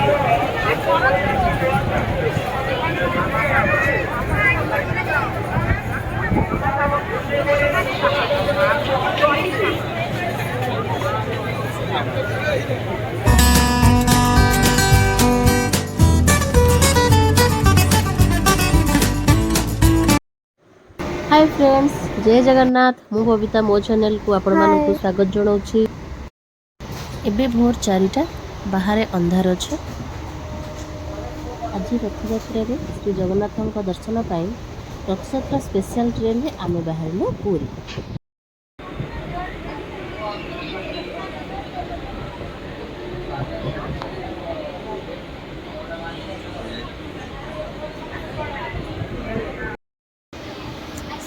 Hi friends, जय जगन्नाथ। मु बबिता मो चैनल को आपण मानक स्वागत जनाऊँ। एबे भोर 4टा बाहर अंधार अच्छे। आज रथयात्रा रे श्री जगन्नाथ दर्शन पाई रथयात्रा स्पेशल ट्रेन रे आमे बाहर पुरी।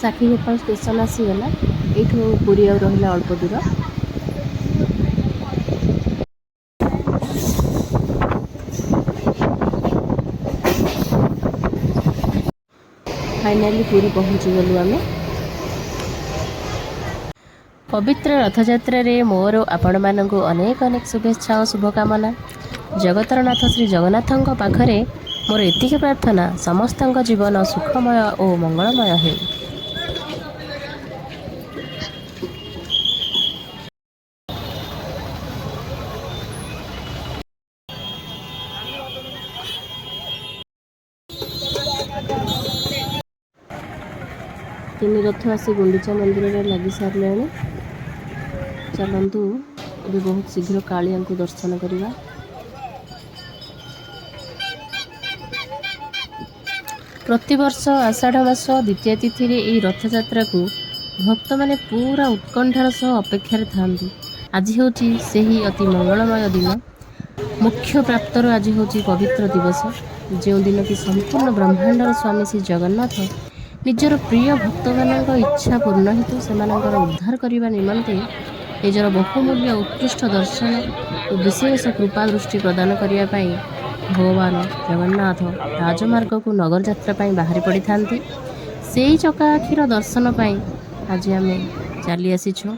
साखी गोपाल स्टेशन आसीगला। एठू पुरी और रहिला अल्प दूर। फाइनाली पुरी पहुँची गलु आमे। पवित्र रथयात्रा रे मोर आपण मानकु अनेक अनेक शुभेच्छा और शुभकामना। जगतर नाथ श्री जगन्नाथଙ୍କ पाखरे मोर एतिके प्रार्थना समस्तଙ୍କ जीवन सुखमय और मंगलमय हे। तीन रथ आसी गुंडीचा मंदिर में लगी सारे। चलतु अभी बहुत शीघ्र कालिया को दर्शन करवा। प्रतिवर्ष आषाढ़ मास द्वितीय तिथि रे रथ यात्रा को भक्त माने पूरा उत्कंठार सह अपेक्षा था। आज हूँ से अति मंगलमय दिन। मुख्य प्राप्तर आज हूँ पवित्र दिवस, जो दिन की संपूर्ण ब्रह्मांडर स्वामी श्री जगन्नाथ निजर प्रिय भक्त मानक इच्छा पूर्ण हेतु से उद्धार करने निमंते निजर बहुमूल्य उत्कृष्ट दर्शन और विशेष कृपा दृष्टि प्रदान करने भगवान जगन्नाथ राजमार्ग को नगर यात्रा बाहरी पड़ी था। से चका आखिर दर्शन आज आम चली आसीछो।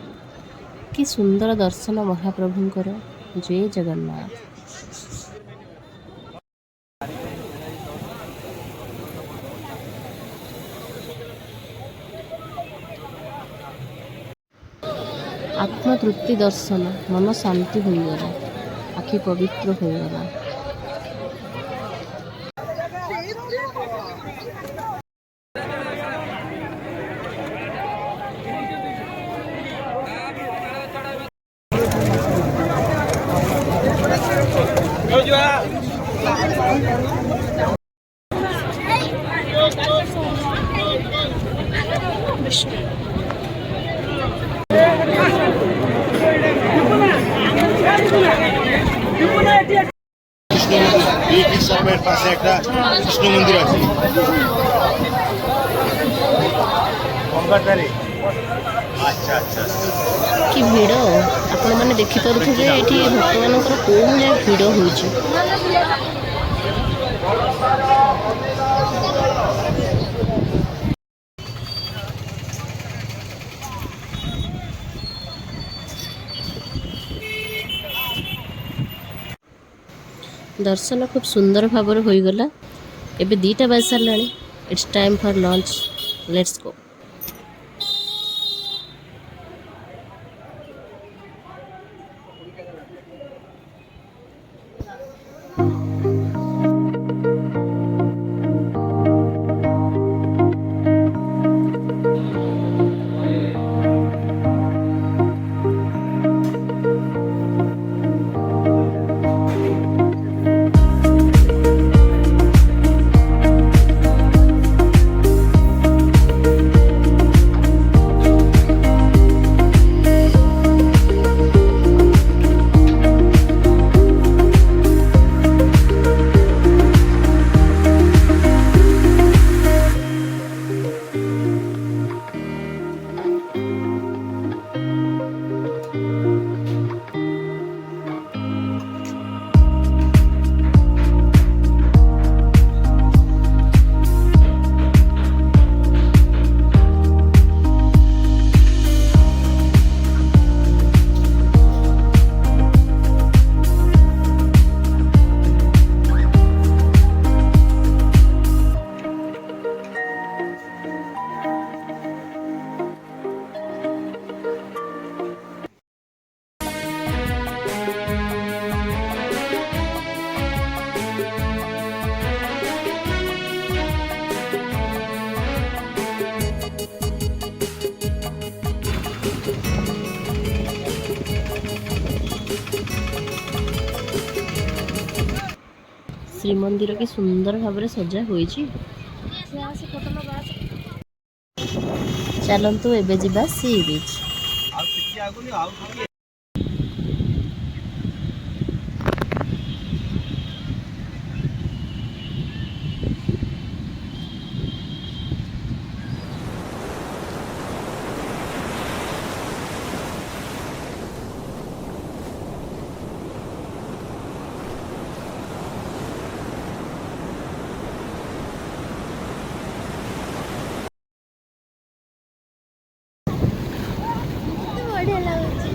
कि सुंदर दर्शन महाप्रभुंकर। जय जगन्नाथ। आत्मतृप्ति दर्शन, मन शांति होगला, आखि पवित्र होगला। कृष्ण मंदिर अच्छे अच्छा अच्छा कि भिड़ आपण मैंने देखिपे ये भक्त मान कौ भाया भिड़ हो। दर्शन खूब सुंदर भाव होगला। एबे 2टा बज सारा। It's time for lunch. Let's go. Srimandir କି ସୁନ୍ଦର ଭାବରେ ସଜା ହୋଇଛି। ଚାଲନ୍ତୁ ଏବେ ଯିବା ସି ବିଚ୍। ବଢିଆ ଲାଗୁଛି।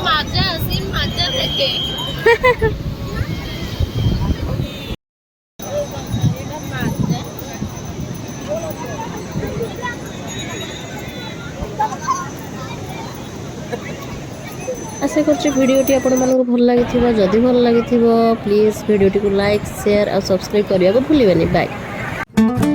माझ्या असेल माझ्या देखे आशा करछि भिडियोटी आपण मानक भल लागिथिबो। जदि भल लागिथिबो प्लीज भिडियोटी को लाइक शेयर और सब्सक्राइब करिया को भूलिबेनी। बाय।